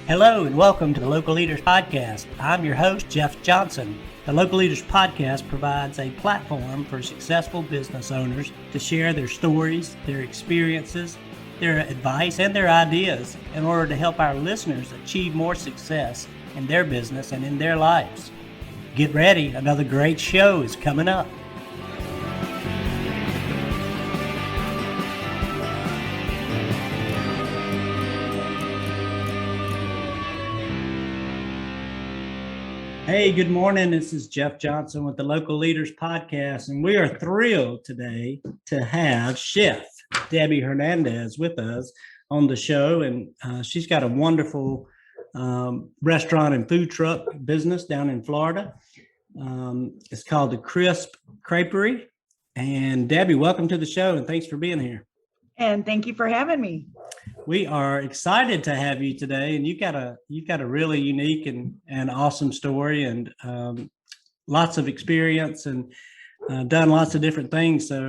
Hello and welcome to the Local Leaders Podcast. I'm your host, Jeff Johnson. The Local Leaders Podcast provides a platform for successful business owners to share their stories, their experiences, their advice, and their ideas in order to help our listeners achieve more success in their business and in their lives. Get ready, another great show is coming up. Hey, good morning. This is Jeff Johnson with the Local Leaders Podcast, and we are thrilled today to have Chef Debi Hernandez with us on the show. And she's got a wonderful restaurant and food truck business down in Florida. It's called the Crisp Creperie. And Debi, welcome to the show, and thanks for being here. And thank you for having me. We are excited to have you today, and you've got a really unique and awesome story, and lots of experience, and done lots of different things. So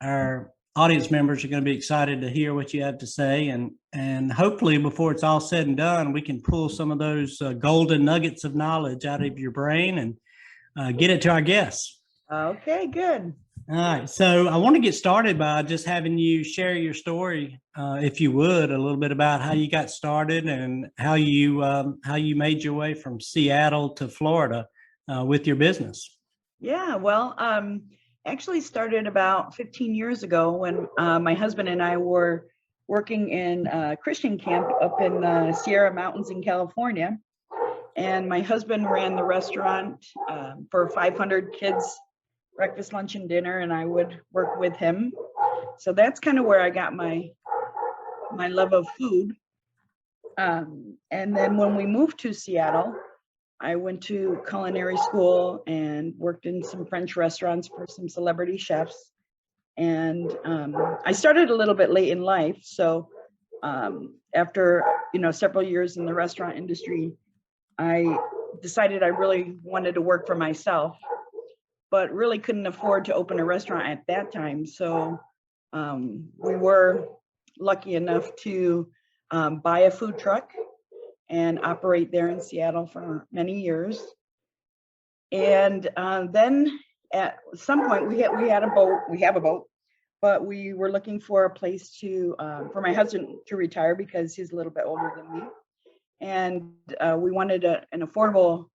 our audience members are going to be excited to hear what you have to say, and hopefully before it's all said and done, we can pull some of those golden nuggets of knowledge out of your brain and get it to our guests. Okay, good. All right, so I want to get started by just having you share your story, if you would, a little bit about how you got started and how you made your way from Seattle to Florida with your business. Yeah, well, actually started about 15 years ago when my husband and I were working in a Christian camp up in the Sierra Mountains in California. And my husband ran the restaurant for 500 kids, breakfast, lunch, and dinner, and I would work with him. So that's kind of where I got my love of food. And then when we moved to Seattle, I went to culinary school and worked in some French restaurants for some celebrity chefs. And I started a little bit late in life. So after several years in the restaurant industry, I decided I really wanted to work for myself, but really couldn't afford to open a restaurant at that time. So we were lucky enough to buy a food truck and operate there in Seattle for many years. And then at some point we have a boat, but we were looking for a place for my husband to retire because he's a little bit older than me. And we wanted an affordable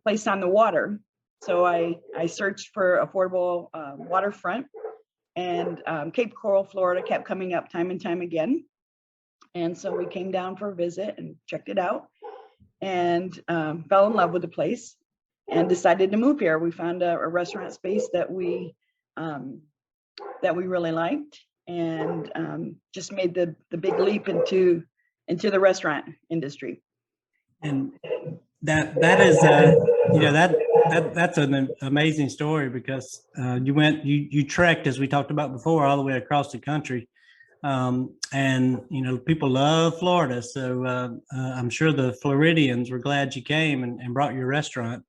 place on the water. So I searched for affordable waterfront, and Cape Coral, Florida kept coming up time and time again. And so we came down for a visit and checked it out and fell in love with the place and decided to move here. We found a restaurant space that we really liked, and just made the big leap into the restaurant industry. And that is that's an amazing story, because you trekked, as we talked about before, all the way across the country, and people love Florida, so I'm sure the Floridians were glad you came and brought your restaurant.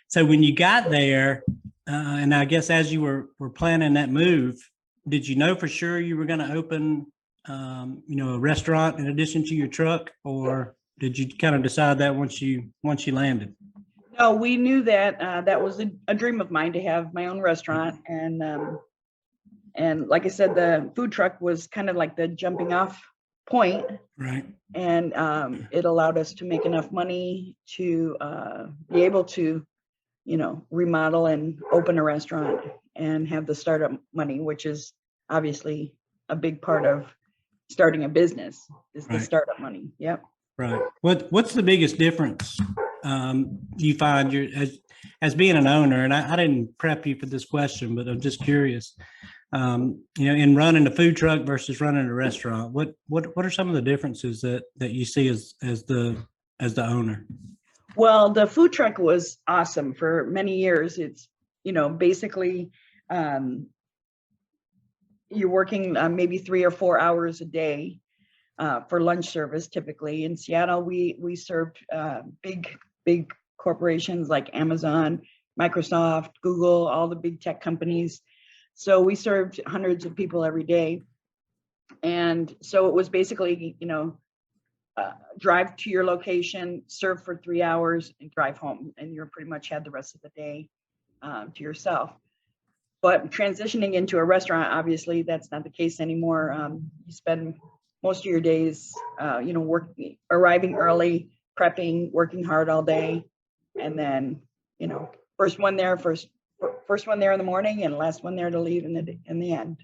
So when you got there, and I guess as you were planning that move, did you know for sure you were going to open a restaurant in addition to your truck, or did you kind of decide that once you landed? No, we knew that that was a dream of mine to have my own restaurant, and like I said, the food truck was kind of like the jumping off point, right? And it allowed us to make enough money to be able to, remodel and open a restaurant and have the startup money, which is obviously a big part of starting a business, is the startup money. Yep. Right. What's the biggest difference you find as being an owner? And I didn't prep you for this question, but I'm just curious. In running a food truck versus running a restaurant, what are some of the differences that you see as the owner? Well, the food truck was awesome for many years. It's basically you're working maybe 3 or 4 hours a day for lunch service. Typically in Seattle, we served big corporations like Amazon, Microsoft, Google, all the big tech companies. So we served hundreds of people every day. And And so it was basically, drive to your location, serve for 3 hours, and drive home, and you're pretty much had the rest of the day to yourself. But transitioning into a restaurant, obviously, that's not the case anymore. You spend most of your days, arriving early, prepping, working hard all day, and then, first one there in the morning, and last one there to leave in the end.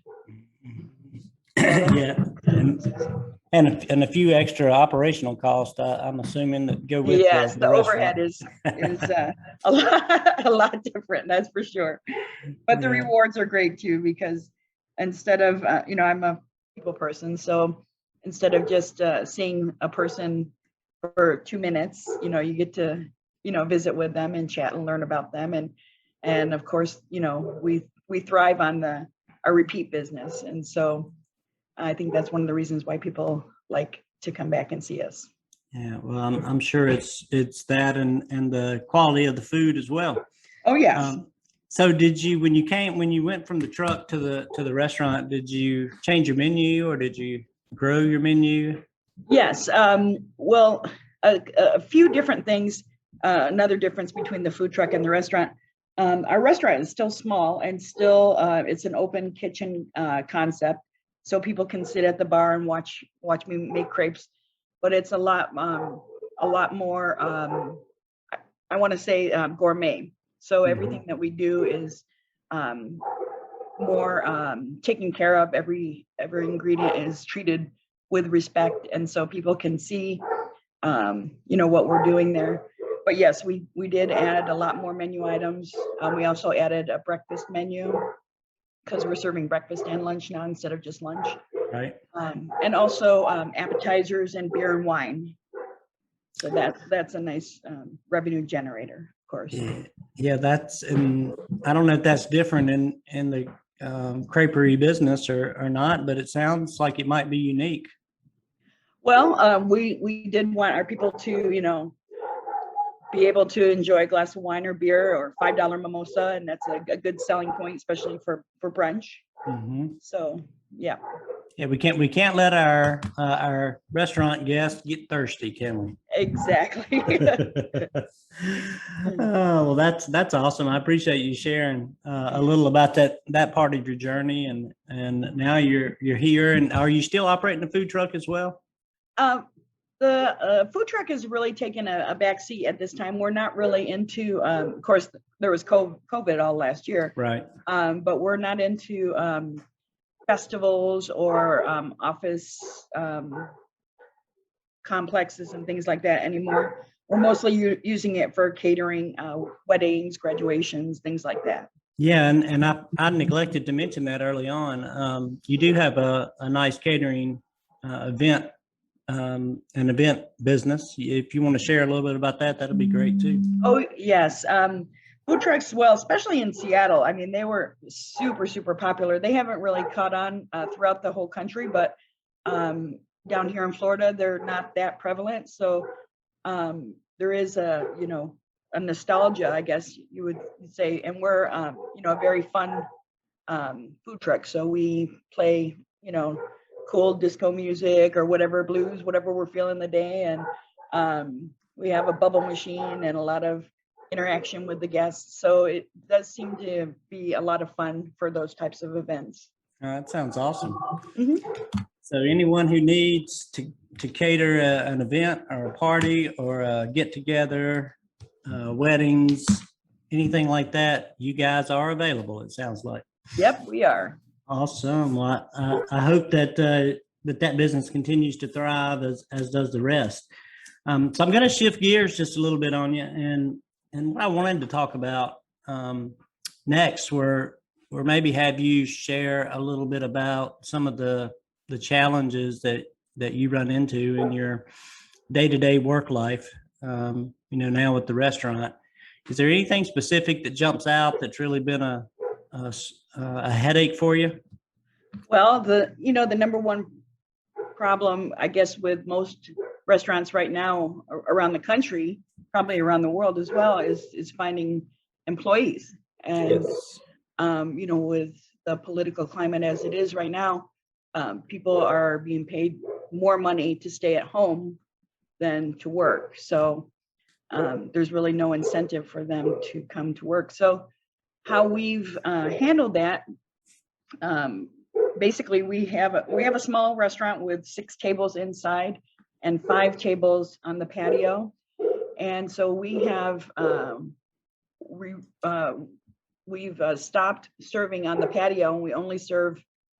Yeah, and a few extra operational costs, I'm assuming, that go with Yes, the overhead restaurant. is a lot different, that's for sure. But the Yeah. rewards are great too, because instead of, I'm a people person, so instead of just seeing a person for 2 minutes, you get to, visit with them and chat and learn about them. And of course, we thrive on our repeat business. And so I think that's one of the reasons why people like to come back and see us. Yeah, well, I'm sure it's that and the quality of the food as well. Oh, yes. So did you, when you went from the truck to the restaurant, did you change your menu or did you grow your menu? Yes. Well, a few different things. Another difference between the food truck and the restaurant. Our restaurant is still small and still it's an open kitchen concept, so people can sit at the bar and watch me make crepes. But it's a lot more. I want to say gourmet. So everything that we do is more taken care of. Every ingredient is treated with respect, and so people can see what we're doing there. But yes, we did add a lot more menu items. We also added a breakfast menu because we're serving breakfast and lunch now instead of just lunch. Right. And also appetizers and beer and wine. So that's a nice revenue generator, of course. Yeah, and I don't know if that's different in the creperie business or not, but it sounds like it might be unique. Well, we did want our people to, be able to enjoy a glass of wine or beer or $5 mimosa, and that's a good selling point, especially for brunch. Mm-hmm. So, yeah. Yeah, we can't let our restaurant guests get thirsty, can we? Exactly. Oh, well, that's awesome. I appreciate you sharing a little about that part of your journey, and now you're here. And are you still operating a food truck as well? The food truck has really taken a back seat at this time. We're not really into, of course, there was COVID all last year, Right. but we're not into festivals or office complexes and things like that anymore. We're mostly using it for catering, weddings, graduations, things like that. Yeah, and I neglected to mention that early on. You do have a nice catering event. An event business. If you want to share a little bit about that, that'd be great too. Oh, yes. Food trucks, well, especially in Seattle, I mean, they were super, super popular. They haven't really caught on throughout the whole country, but down here in Florida, they're not that prevalent. So there is a nostalgia, I guess you would say, and we're, a very fun food truck. So we play, cool disco music or whatever, blues, whatever we're feeling the day. And we have a bubble machine and a lot of interaction with the guests. So it does seem to be a lot of fun for those types of events. That sounds awesome. Mm-hmm. So anyone who needs to cater an event or a party or a get together, weddings, anything like that, you guys are available, it sounds like. Yep, we are. Awesome. Well, I hope that that business continues to thrive as does the rest. So I'm going to shift gears just a little bit on you, and what I wanted to talk about next were maybe have you share a little bit about some of the challenges that you run into in your day-to-day work life. Now with the restaurant, is there anything specific that jumps out that's really been a headache for you? Well, the number one problem, I guess, with most restaurants right now around the country, probably around the world as well, is finding employees. And, Yes. with the political climate as it is right now, people are being paid more money to stay at home than to work. So there's really no incentive for them to come to work. So how we've handled that, basically we have a small restaurant with 6 tables inside and 5 tables on the patio. And so we have we've stopped serving on the patio, and we only serve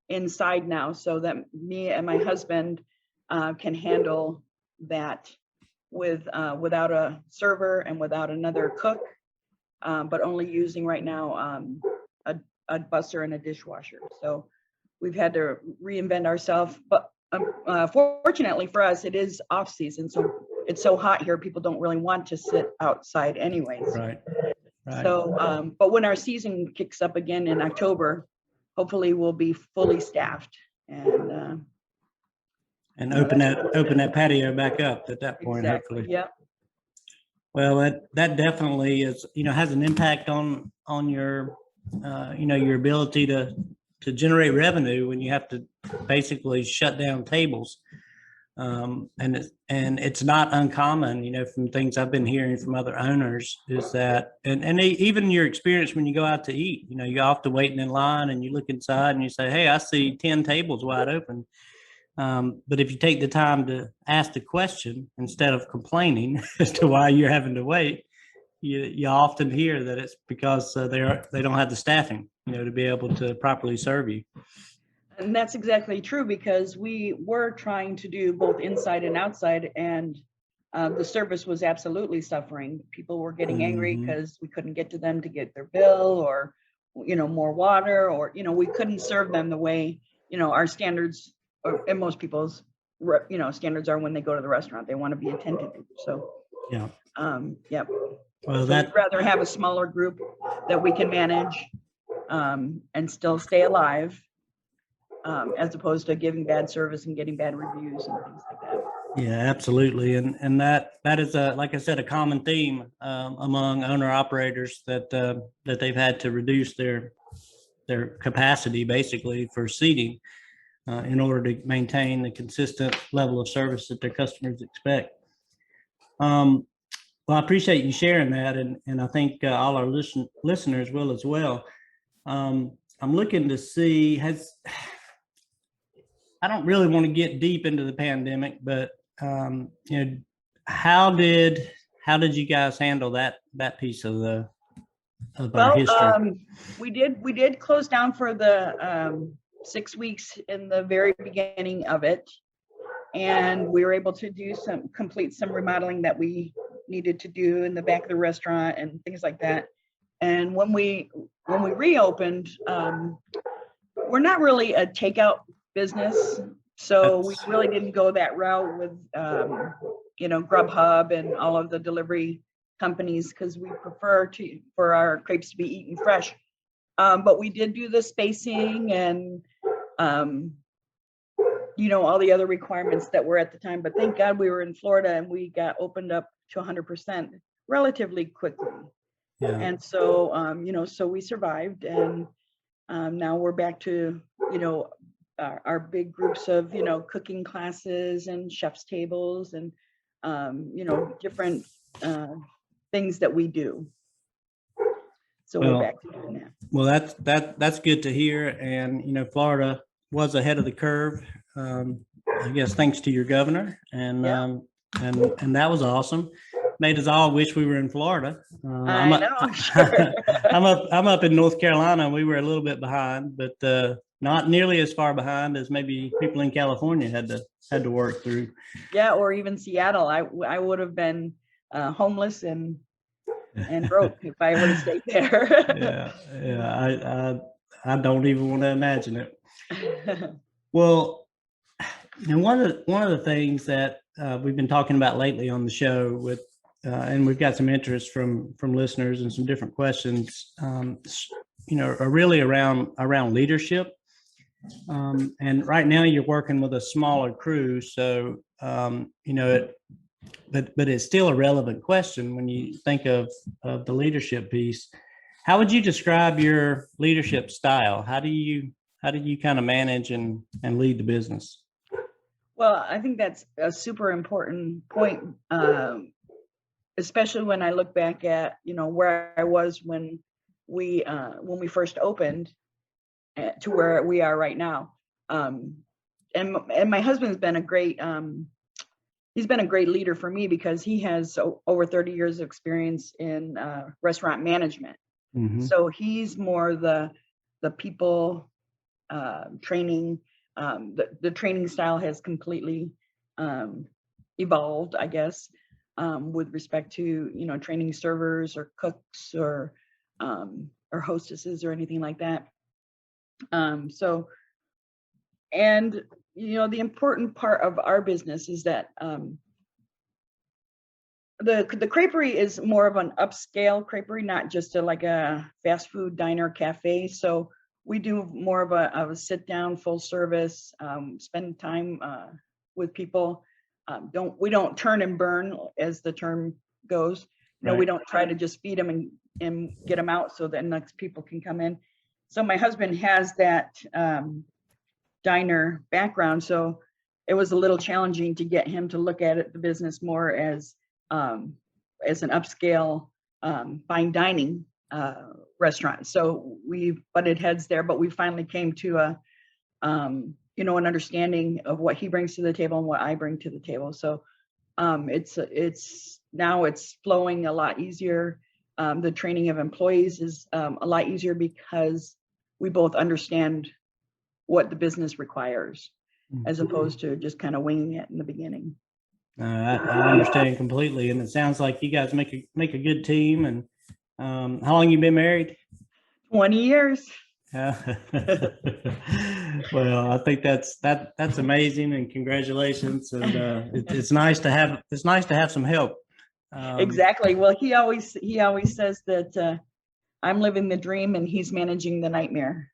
inside now, so that me and my husband can handle that without a server and without another cook, but only using right now a busser and a dishwasher. So we've had to reinvent ourselves, but fortunately for us, it is off season, so it's so hot here, people don't really want to sit outside anyways. Right. So, but when our season kicks up again in October, hopefully we'll be fully staffed and open that patio back up at that point, exactly, hopefully. yeah. Well, that definitely is, has an impact on your, your ability to generate revenue when you have to basically shut down tables. And it's not uncommon, from things I've been hearing from other owners, is that, and even your experience when you go out to eat, you're often waiting in line and you look inside and you say, hey, I see 10 tables wide open. But if you take the time to ask the question instead of complaining as to why you're having to wait, you often hear that it's because they don't have the staffing, to be able to properly serve you. And that's exactly true, because we were trying to do both inside and outside, and the service was absolutely suffering. People were getting angry because we couldn't get to them to get their bill, or more water, or we couldn't serve them the way our standards, and most people's standards are when they go to the restaurant. They want to be attended to. So yeah. Yep. Well, so we'd rather have a smaller group that we can manage and still stay alive, as opposed to giving bad service and getting bad reviews and things like that. Yeah, absolutely. And that is like I said, a common theme among owner operators that they've had to reduce their capacity basically for seating in order to maintain the consistent level of service that their customers expect. Well, I appreciate you sharing that, and I think all our listeners will as well. I'm looking to see, I don't really want to get deep into the pandemic, but how did you guys handle that piece of our history? We did close down for the 6 weeks in the very beginning of it, and we were able to complete some remodeling that we needed to do in the back of the restaurant and things like that. And when we reopened, we're not really a takeout business, so we really didn't go that route with Grubhub and all of the delivery companies, because we prefer for our crepes to be eaten fresh. But we did do the spacing and all the other requirements that were at the time. But thank God we were in Florida and we got opened up to 100% relatively quickly. Yeah. And so so we survived, and now we're back to our big groups of cooking classes and chef's tables and different things that we do. So we're back to doing that. Well, that's good to hear. And Florida was ahead of the curve, I guess, thanks to your governor, and that was awesome. Made us all wish we were in Florida. I know, sure. I'm up in North Carolina. We were a little bit behind, but not nearly as far behind as maybe people in California had to work through. Yeah, or even Seattle. I would have been homeless and broke if I would have stayed there. Yeah. I don't even want to imagine it. Well, and one of the things that we've been talking about lately on the show with, and we've got some interest from listeners and some different questions, are really around leadership. And right now you're working with a smaller crew, so but it's still a relevant question when you think of the leadership piece. How would you describe your leadership style? How do you how did you kind of manage and lead the business? Well, I think that's a super important point, especially when I look back at, where I was when we first opened to where we are right now. And my husband's been a great, he's been a great leader for me because he has over 30 years of experience in restaurant management. Mm-hmm. So he's more the people training. The training style has completely evolved, I guess, with respect to training servers or cooks or hostesses or anything like that. So, and the important part of our business is that the creperie is more of an upscale creperie, not just like a fast food diner cafe. So we do more of a sit down, full service, spend time with people. We don't turn and burn, as the term goes. Right. We don't try to just feed them and get them out so that next people can come in. So my husband has that diner background, so it was a little challenging to get him to look at the business more as an upscale fine dining restaurant. So we butted heads there, but we finally came to an understanding of what he brings to the table and what I bring to the table. So it's now flowing a lot easier. The training of employees is a lot easier because we both understand what the business requires, as opposed to just kind of winging it in the beginning. I understand completely, and it sounds like you guys make a good team. And how long you been married? 20 years. Well, I think that's amazing, and congratulations. And it's nice to have some help. Exactly. Well, he always says that I'm living the dream and he's managing the nightmare.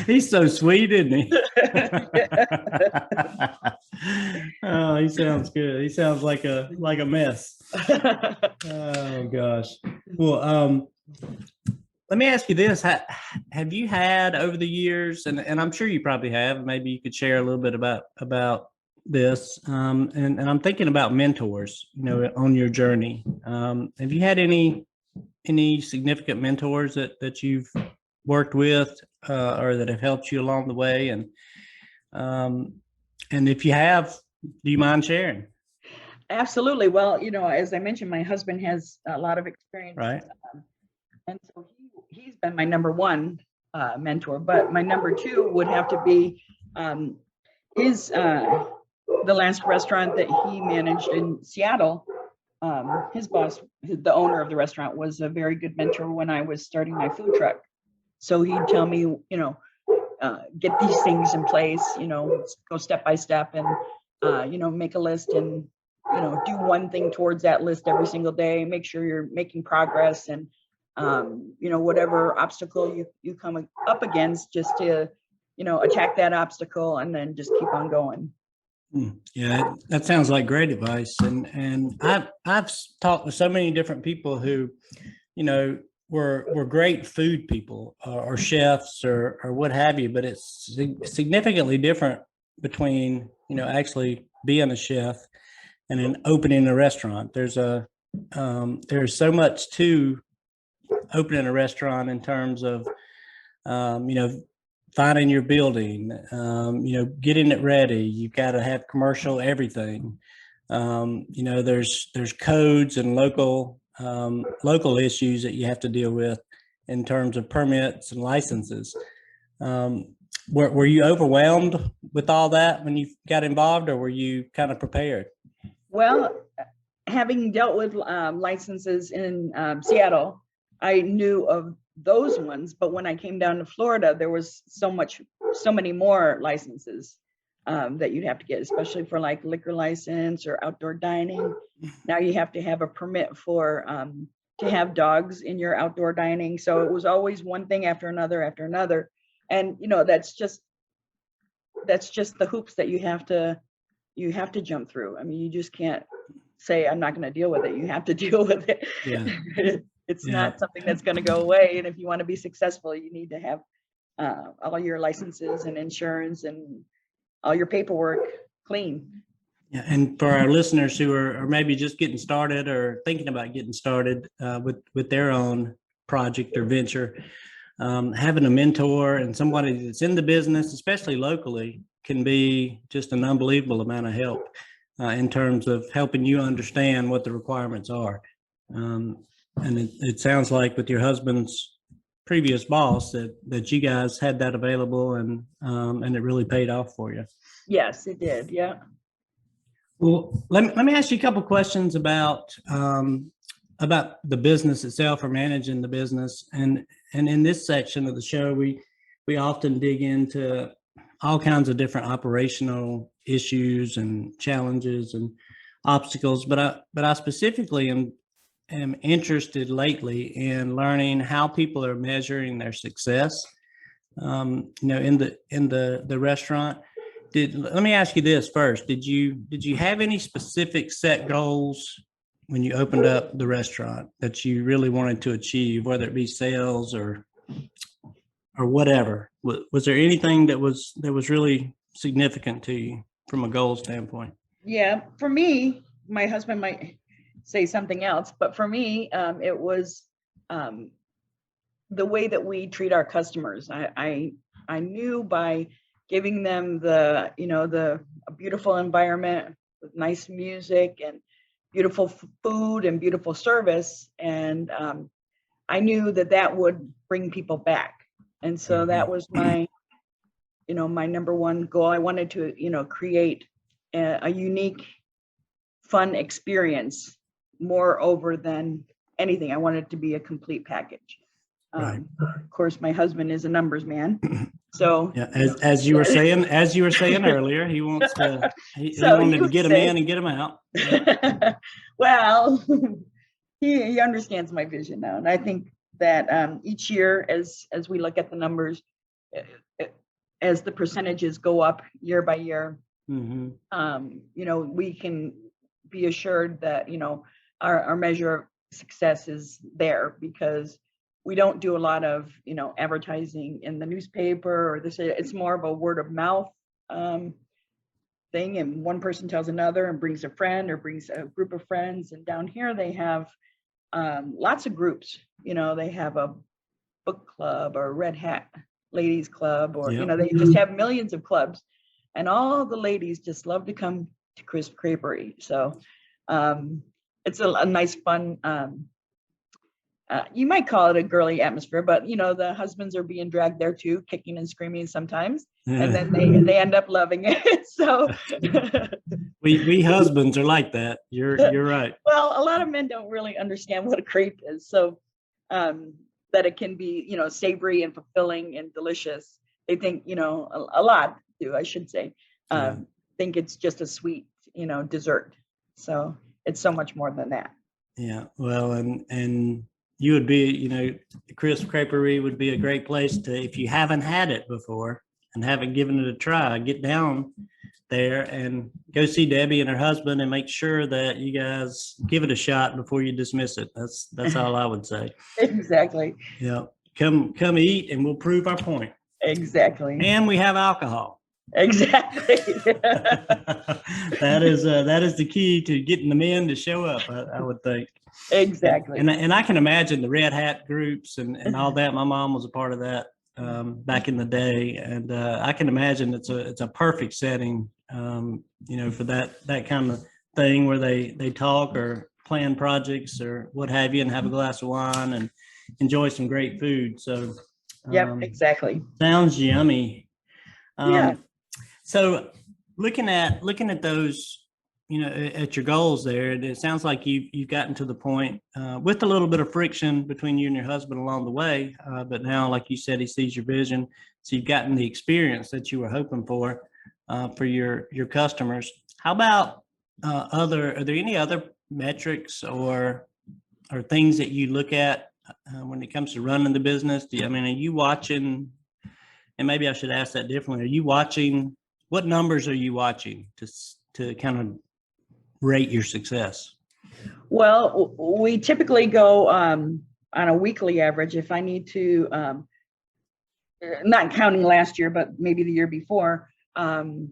He's so sweet, isn't he? Oh, he sounds good. He sounds like a mess. Oh gosh. Well, let me ask you this: have you had over the years, and I'm sure you probably have. Maybe you could share a little bit about this. And I'm thinking about mentors. On your journey, have you had any significant mentors that you've worked with or that have helped you along the way? And if you have, do you mind sharing? Absolutely. Well, as I mentioned, my husband has a lot of experience, right? And so he's been my number one mentor, but my number two would have to be the last restaurant that he managed in Seattle. His boss, the owner of the restaurant, was a very good mentor when I was starting my food truck. So he'd tell me, get these things in place, go step by step and, make a list and, do one thing towards that list every single day, make sure you're making progress and, whatever obstacle you come up against, just to, attack that obstacle and then just keep on going. Yeah, that sounds like great advice. And I've talked with so many different people who, were great food people or chefs or what have you, but it's significantly different between, actually being a chef and then opening a restaurant. There's so much to opening a restaurant in terms of, finding your building, getting it ready. You've got to have commercial everything. There's codes and local issues that you have to deal with in terms of permits and licenses. Were you overwhelmed with all that when you got involved, or were you kind of prepared? Well, having dealt with licenses in Seattle, I knew of those ones, but when I came down to Florida, there was so many more licenses that you'd have to get, especially for like liquor license or outdoor dining. Now you have to have a permit for to have dogs in your outdoor dining. So it was always one thing after another, and that's just the hoops that you have to jump through. I mean, you just can't say I'm not going to deal with it. You have to deal with it. Yeah. It's not something that's going to go away. And if you want to be successful, you need to have all your licenses and insurance and all your paperwork clean. Yeah, and for our listeners who are maybe just getting started or thinking about getting started with their own project or venture, having a mentor and somebody that's in the business, especially locally, can be just an unbelievable amount of help in terms of helping you understand what the requirements are. And it sounds like with your husband's previous boss that you guys had that available, and it really paid off for you. Yes, it did. Yeah. Well, let me ask you a couple questions about the business itself or managing the business. And in this section of the show, we often dig into all kinds of different operational issues and challenges and obstacles. But I specifically am interested lately in learning how people are measuring their success. In the restaurant. Let me ask you this first. Did you have any specific set goals when you opened up the restaurant that you really wanted to achieve, whether it be sales or whatever? Was there anything that was really significant to you from a goal standpoint? Yeah, for me, my husband might say something else, but for me, it was the way that we treat our customers. I knew by giving them the a beautiful environment with nice music and beautiful food and beautiful service, and I knew that would bring people back. And so that was my my number one goal. I wanted to create a unique, fun experience more over than anything. I wanted it to be a complete package. Right. Of course, my husband is a numbers man. So yeah, as you were saying earlier, he wants to he wanted to get them in and get them out. Well, he understands my vision now, and I think that each year, as we look at the numbers, as the percentages go up year by year, we can be assured that our measure of success is there, because we don't do a lot of advertising in the newspaper or this. It's more of a word of mouth thing, and one person tells another and brings a friend or brings a group of friends. And down here they have lots of groups. They have a book club or red hat ladies club, or they just have millions of clubs, and all the ladies just love to come to Crisp Creperie. So it's a nice, fun, you might call it a girly atmosphere, but the husbands are being dragged there too, kicking and screaming sometimes, and then they end up loving it. So we husbands are like that. You're right. Well, a lot of men don't really understand what a crepe is, so that it can be savory and fulfilling and delicious. They think a lot do, I should say, think it's just a sweet dessert. So it's so much more than that. Yeah, well, and you would be, Crisp Creperie would be a great place to, if you haven't had it before and haven't given it a try, get down there and go see Debbie and her husband and make sure that you guys give it a shot before you dismiss it. That's all I would say. Exactly. Yeah, come eat and we'll prove our point. Exactly. And we have alcohol. Exactly. That is the key to getting the men to show up, I would think. Exactly. And I can imagine the red hat groups and all that. My mom was a part of that back in the day, and I can imagine it's a perfect setting, for that kind of thing where they talk or plan projects or what have you, and have a glass of wine and enjoy some great food. So yep, exactly. Sounds yummy. Yeah. So looking at those, at your goals there, it sounds like you've gotten to the point with a little bit of friction between you and your husband along the way. But now, like you said, he sees your vision. So you've gotten the experience that you were hoping for your customers. How about are there any other metrics or things that you look at when it comes to running the business? Are you watching, and maybe I should ask that differently. Are you watching, what numbers are you watching to kind of rate your success? Well, we typically go on a weekly average. If I need to not counting last year, but maybe the year before, to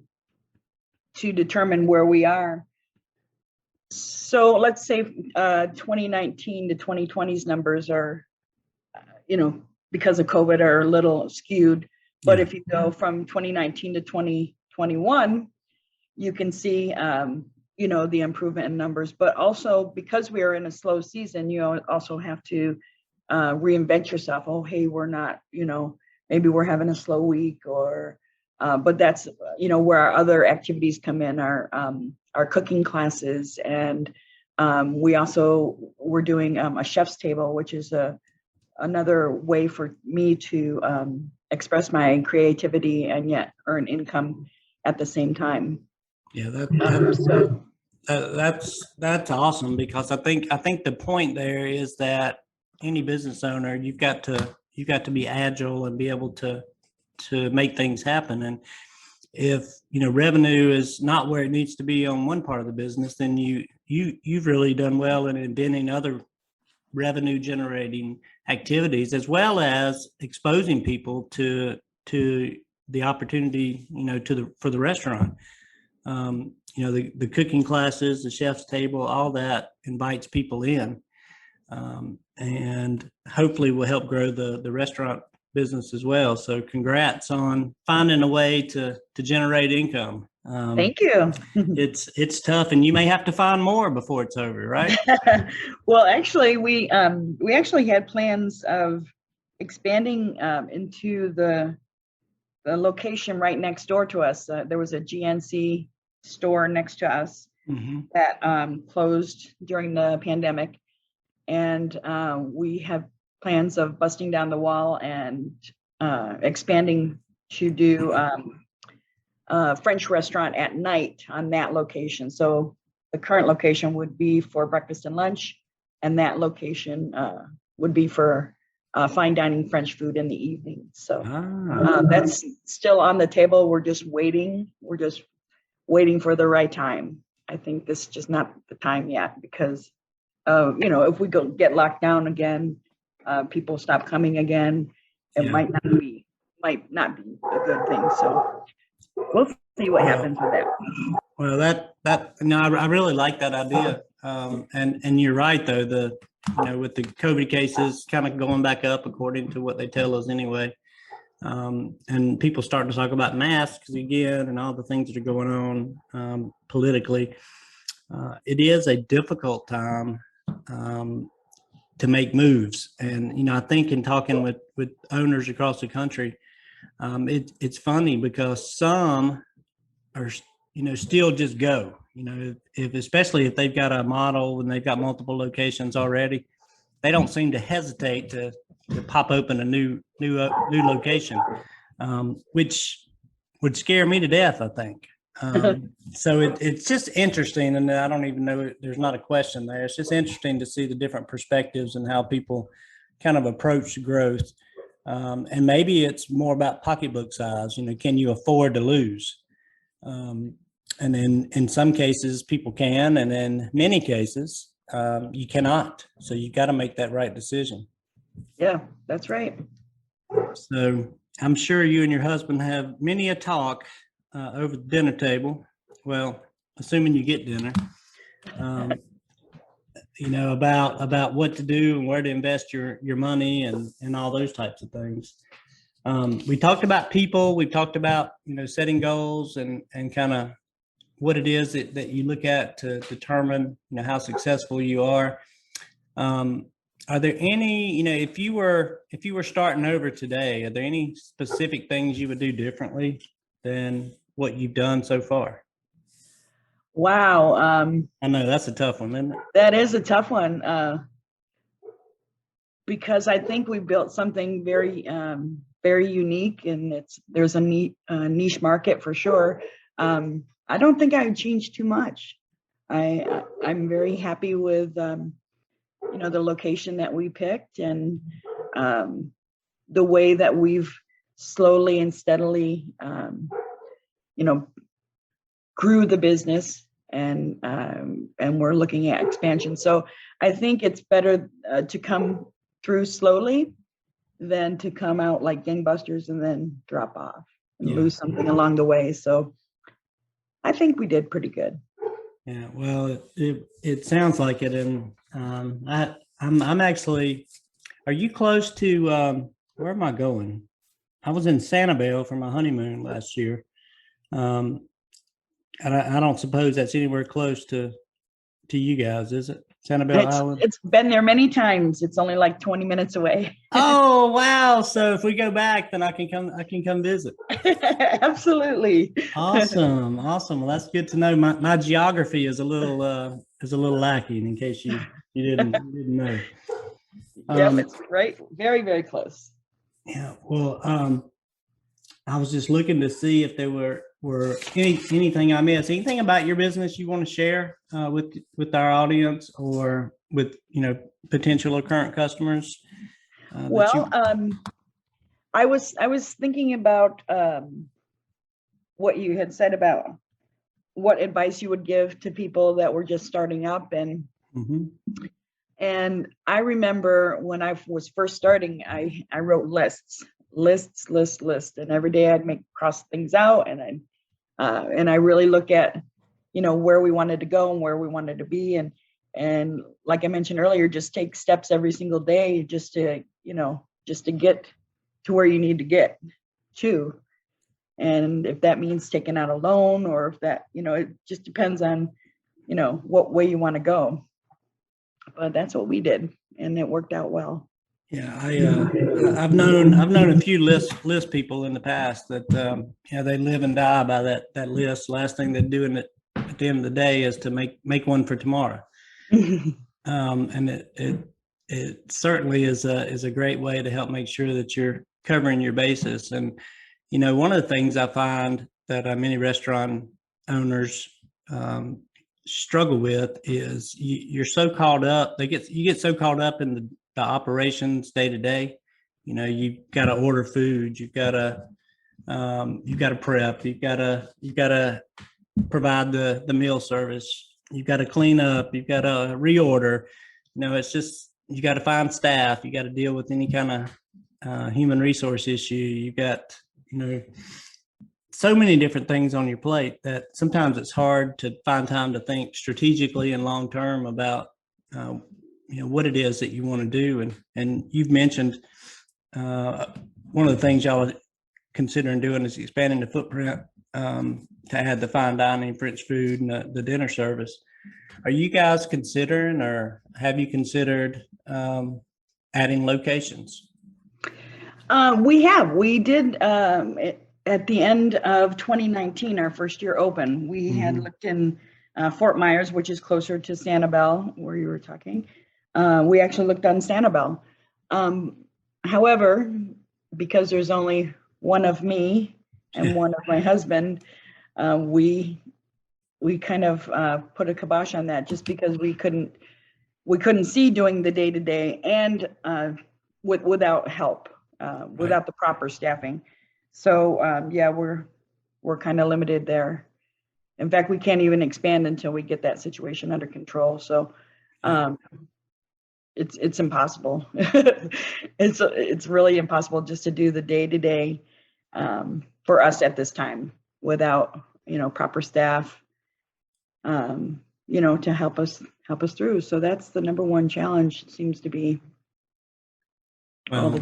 determine where we are. So let's say 2019 to 2020's numbers are, because of COVID, are a little skewed. But Yeah. if you go from 2019 to 2021, you can see, the improvement in numbers. But also, because we are in a slow season, you also have to reinvent yourself. Oh, hey, we're not, maybe we're having a slow week, or but that's where our other activities come in, our cooking classes, and we're doing a chef's table, which is another way for me to express my creativity and yet earn income at the same time. Yeah, So that's awesome, because I think the point there is that any business owner, you've got to be agile and be able to make things happen. And if revenue is not where it needs to be on one part of the business, then you've really done well in inventing other revenue generating activities, as well as exposing people to the opportunity for the restaurant. The cooking classes, the chef's table, all that invites people in, and hopefully will help grow the restaurant business as well. So congrats on finding a way to generate income. thank you. It's tough, and you may have to find more before it's over, right? Well, actually, we actually had plans of expanding into the location right next door to us. There was a GNC store next to us that closed during the pandemic, and we have plans of busting down the wall and expanding to do French restaurant at night on that location. So the current location would be for breakfast and lunch, and that location would be for fine dining French food in the evening. So that's still on the table. We're just waiting. We're just waiting for the right time. I think this is just not the time yet, because if we get locked down again, people stop coming again. It might not be a good thing. So we'll see what happens with that. Well, I really like that idea. And you're right, though, with the COVID cases kind of going back up according to what they tell us anyway. And people starting to talk about masks again and all the things that are going on politically. It is a difficult time to make moves. And, I think in talking with owners across the country, it's funny because some are, still just go, especially if they've got a model and they've got multiple locations already, they don't seem to hesitate to pop open a new location, which would scare me to death, I think. So it's just interesting, and I don't even know, there's not a question there. It's just interesting to see the different perspectives and how people kind of approach growth. And maybe it's more about pocketbook size. Can you afford to lose? And then in some cases people can, and in many cases you cannot. So you got to make that right decision. Yeah, that's right. So I'm sure you and your husband have many a talk over the dinner table. Well, assuming you get dinner, about what to do and where to invest your money and all those types of things. We talked about people. We talked about setting goals and kind of what it is that you look at to determine how successful you are. Are there any, if you were starting over today, are there any specific things you would do differently than what you've done so far? Wow. I know that's a tough one, isn't it? That is a tough one, because I think we built something very, very unique, and there's a niche market for sure. I don't think I would change too much. I'm very happy with the location that we picked, and the way that we've slowly and steadily grew the business, and we're looking at expansion. So I think it's better to come through slowly than to come out like gangbusters and then drop off and Yeah. lose something along the way. So I think we did pretty good. Yeah, well, it sounds like it, and I'm actually. Are you close to where am I going? I was in Sanibel for my honeymoon last year, and I don't suppose that's anywhere close to you guys, is it? Sanibel Island. It's been there many times. It's only like 20 minutes away. Oh wow! So if we go back, then I can come. I can come visit. Absolutely. Awesome, awesome. Well, that's good to know. My geography is a little lacking. In case you didn't know. Yep, it's right, very, very close. Yeah. Well, I was just looking to see if there were anything I missed. Anything about your business you want to share with our audience or with potential or current customers? Well, I was thinking about what you had said about what advice you would give to people that were just starting up, and I remember when I was first starting, I wrote lists, and every day I'd cross things out, and I really look at where we wanted to go and where we wanted to be, and like I mentioned earlier, just take steps every single day just to get to where you need to get to. And if that means taking out a loan, or if that, it just depends on, what way you want to go. But that's what we did, and it worked out well. Yeah, I've known a few list people in the past that they live and die by that list. Last thing they're doing at the end of the day is to make one for tomorrow. And it certainly is a great way to help make sure that you're covering your bases. And one of the things I find that many restaurant owners struggle with is you're so caught up. You get so caught up in the operations day to day. You've got to order food. You've got to prep. You've got to provide the meal service. You've got to clean up. You've got to reorder. It's just you got to find staff. You got to deal with any kind of human resource issue. You've got so many different things on your plate that sometimes it's hard to find time to think strategically and long term about what it is that you want to do. And you've mentioned one of the things y'all are considering doing is expanding the footprint to add the fine dining, French food, and the dinner service. Are you guys considering, or have you considered adding locations? We did at the end of 2019, our first year open. We had looked in Fort Myers, which is closer to Sanibel, where you were talking. We actually looked on Sanibel. However, because there's only one of me and one of my husband, we kind of put a kibosh on that, just because we couldn't see doing the day-to-day and without help, without the proper staffing. So yeah, we're kind of limited there. In fact, we can't even expand until we get that situation under control. So it's impossible. It's really impossible just to do the day-to-day for us at this time without proper staff to help us through. So that's the number one challenge, seems to be. Well,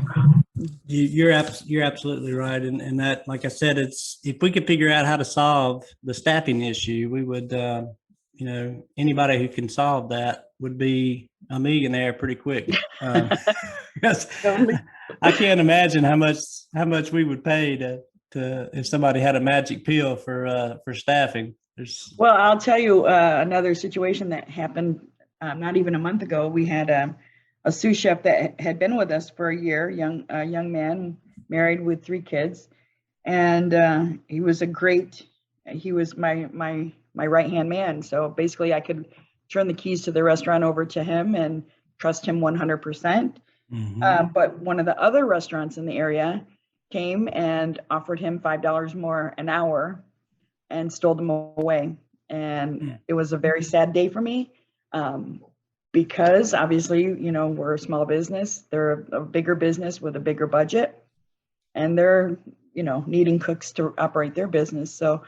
you're absolutely right, and that, like I said, it's if we could figure out how to solve the staffing issue, we would. Anybody who can solve that would be a millionaire pretty quick. Totally. I can't imagine how much we would pay to if somebody had a magic pill for staffing. Well, I'll tell you another situation that happened not even a month ago. We had a sous chef that had been with us for a year, a young man, married with 3 kids, and he was my right-hand man. So basically I could turn the keys to the restaurant over to him and trust him 100%. But one of the other restaurants in the area came and offered him $5 more an hour and stole them away. And it was a very sad day for me because obviously, we're a small business. They're a bigger business with a bigger budget, and they're, needing cooks to operate their business. So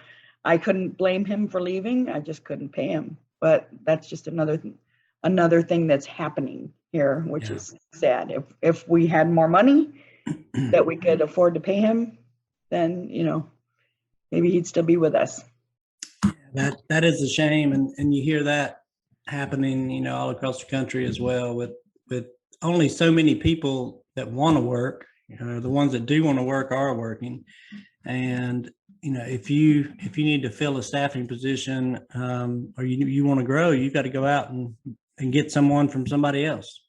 I couldn't blame him for leaving. I just couldn't pay him. But that's just another thing that's happening here, which is sad. If we had more money that we could afford to pay him, then, maybe he'd still be with us. That is a shame. And you hear that happening, all across the country as well, with only so many people that want to work. The ones that do want to work are working. And, if you need to fill a staffing position, or you want to grow, you've got to go out and get someone from somebody else.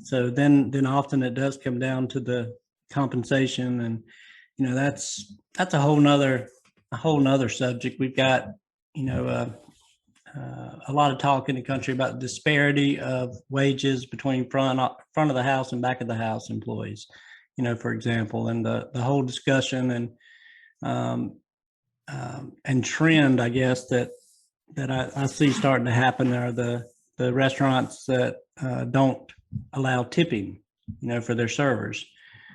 So then often it does come down to the compensation, and, that's a whole nother subject. We've got, a lot of talk in the country about the disparity of wages between front of the house and back of the house employees, for example, and the whole discussion and trend, I guess, that I see starting to happen are the restaurants that don't allow tipping, for their servers.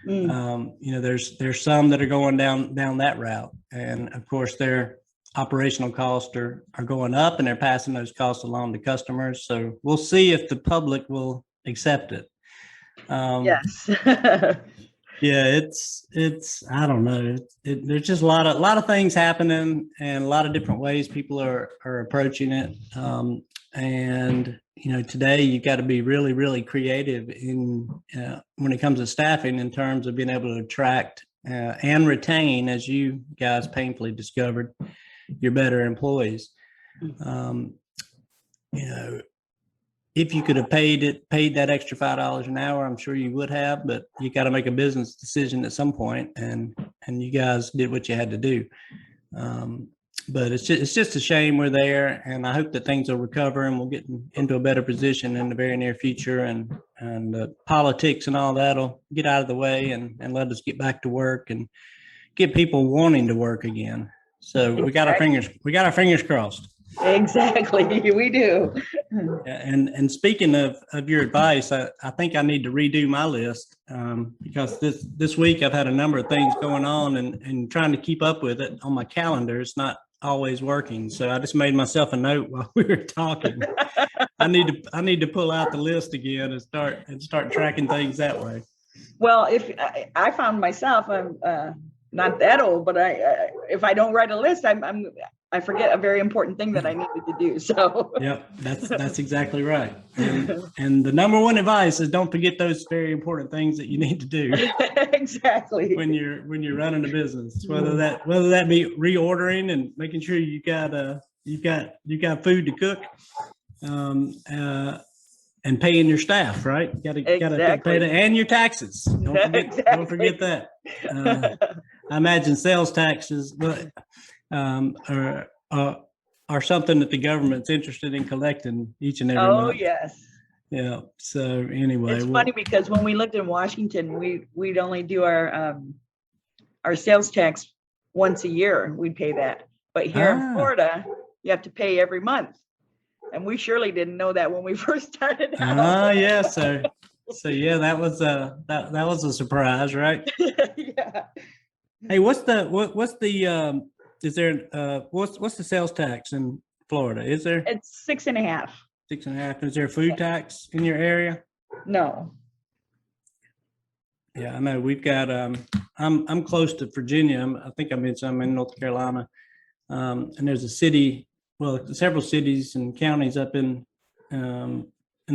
There's some that are going down that route, and of course their operational costs are going up, and they're passing those costs along to customers. So we'll see if the public will accept it. Yes. Yeah, it's I don't know. There's just a lot of things happening, and a lot of different ways people are approaching it. And today you've got to be really, really creative when it comes to staffing, in terms of being able to attract and retain, as you guys painfully discovered, your better employees. If you could have paid that extra $5 an hour, I'm sure you would have, but you got to make a business decision at some point, and you guys did what you had to do. But it's just a shame we're there, and I hope that things will recover and we'll get into a better position in the very near future, and politics and all that'll get out of the way, and let us get back to work and get people wanting to work again. So we got our fingers crossed. Exactly, we do. And speaking of your advice, I think I need to redo my list, because this week I've had a number of things going on, and trying to keep up with it on my calendar, it's not always working. So I just made myself a note while we were talking. I need to pull out the list again and start tracking things that way. Well, if I found myself, I'm not that old, but if I don't write a list, I forget a very important thing that I needed to do. So yep, that's exactly right. And the number one advice is don't forget those very important things that you need to do. Exactly. When you're running a business, whether that be reordering and making sure you got food to cook, and paying your staff, right? You got to pay that, and your taxes. Don't forget that. I imagine sales taxes, but are something that the government's interested in collecting each and every month. Oh, yes. Yeah. So anyway, it's funny because when we lived in Washington, we'd only do our sales tax once a year. We'd pay that, but here in Florida, you have to pay every month, and we surely didn't know that when we first started out. Yeah. So yeah, that was a surprise, right? Yeah. Hey, what's the sales tax in Florida? Is there? It's 6.5. 6.5. Is there a food tax in your area? No. Yeah, I know. We've got. I'm close to Virginia. I think I mentioned I'm in North Carolina, and there's a city. Well, several cities and counties up in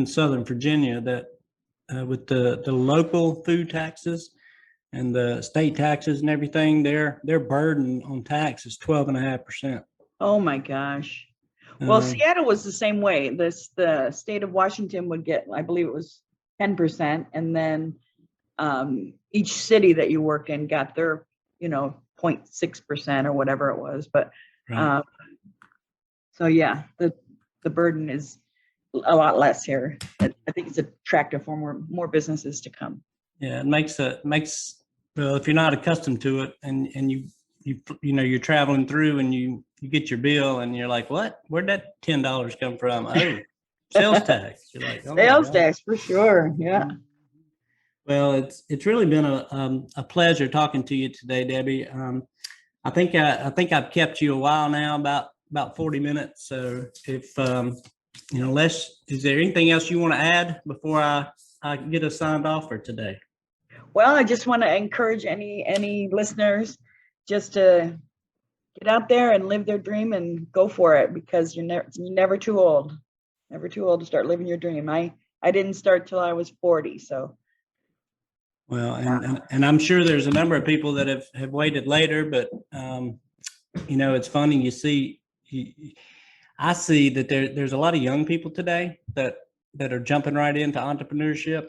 Southern Virginia that with the local food taxes and the state taxes and everything, their burden on tax is 12.5%. Oh my gosh. Well, Seattle was the same way. The state of Washington would get, I believe it was 10%, and then each city that you work in got their, 0.6% or whatever it was. But right. So yeah, the burden is a lot less here. I think it's attractive for more businesses to come. Yeah, it makes well, if you're not accustomed to it, and you're traveling through and you get your bill and you're like, what? Where'd that $10 come from? Oh, Sales tax. You're like, oh my Sales God. tax for sure. Yeah. Well, it's really been a pleasure talking to you today, Debbie. I think I've kept you a while now, about 40 minutes. So if is there anything else you want to add before I get us signed off for today? Well, I just want to encourage any listeners just to get out there and live their dream and go for it, because you're never too old. Never too old to start living your dream. I didn't start till I was 40. So. Well, and I'm sure there's a number of people that have waited later, but it's funny. I see that there's a lot of young people today that are jumping right into entrepreneurship,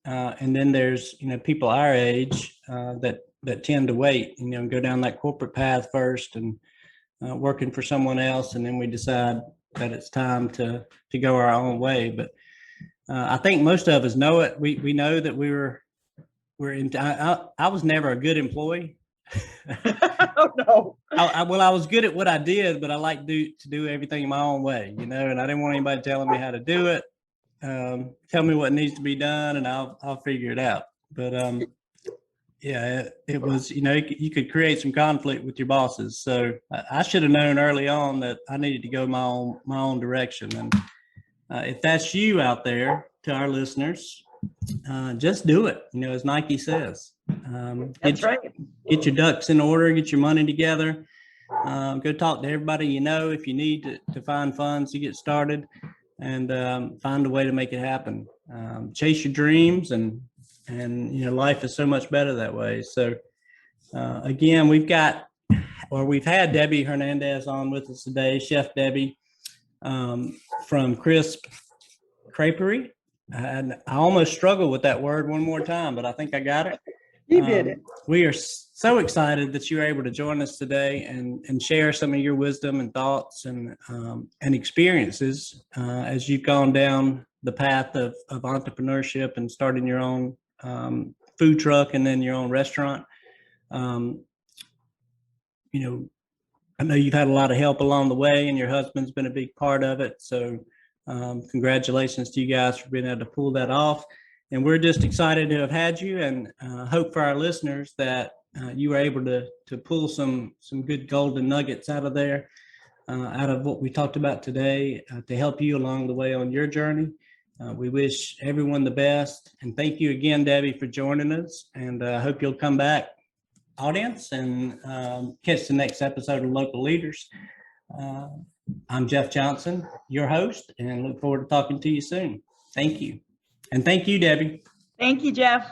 and then there's people our age that tend to wait, and go down that corporate path first and working for someone else, and then we decide that it's time to go our own way. But I think most of us know it. We know that we're in. I was never a good employee. Oh no. I was good at what I did, but I like to do everything my own way, and I didn't want anybody telling me how to do it. Tell me what needs to be done, and I'll figure it out. But yeah, it was, you could create some conflict with your bosses. So I should have known early on that I needed to go my own direction. And if that's you out there, to our listeners, just do it. As Nike says, That's right. Get your ducks in order, get your money together, go talk to everybody if you need to find funds to get started, and find a way to make it happen. Chase your dreams, and life is so much better that way. So again, we've had Debi Hernandez on with us today, Chef Debi, from Crisp Creperie. And I almost struggled with that word one more time, but I think I got it. You did it. We are so excited that you were able to join us today and share some of your wisdom and thoughts and experiences as you've gone down the path of entrepreneurship and starting your own food truck and then your own restaurant. I know you've had a lot of help along the way, and your husband's been a big part of it. So congratulations to you guys for being able to pull that off. And we're just excited to have had you, and hope for our listeners that you were able to pull some good golden nuggets out of there, out of what we talked about today, to help you along the way on your journey. We wish everyone the best. And thank you again, Debbie, for joining us. And I hope you'll come back, audience, and catch the next episode of Local Leaders. I'm Jeff Johnson, your host, and look forward to talking to you soon. Thank you. And thank you, Debbie. Thank you, Jeff.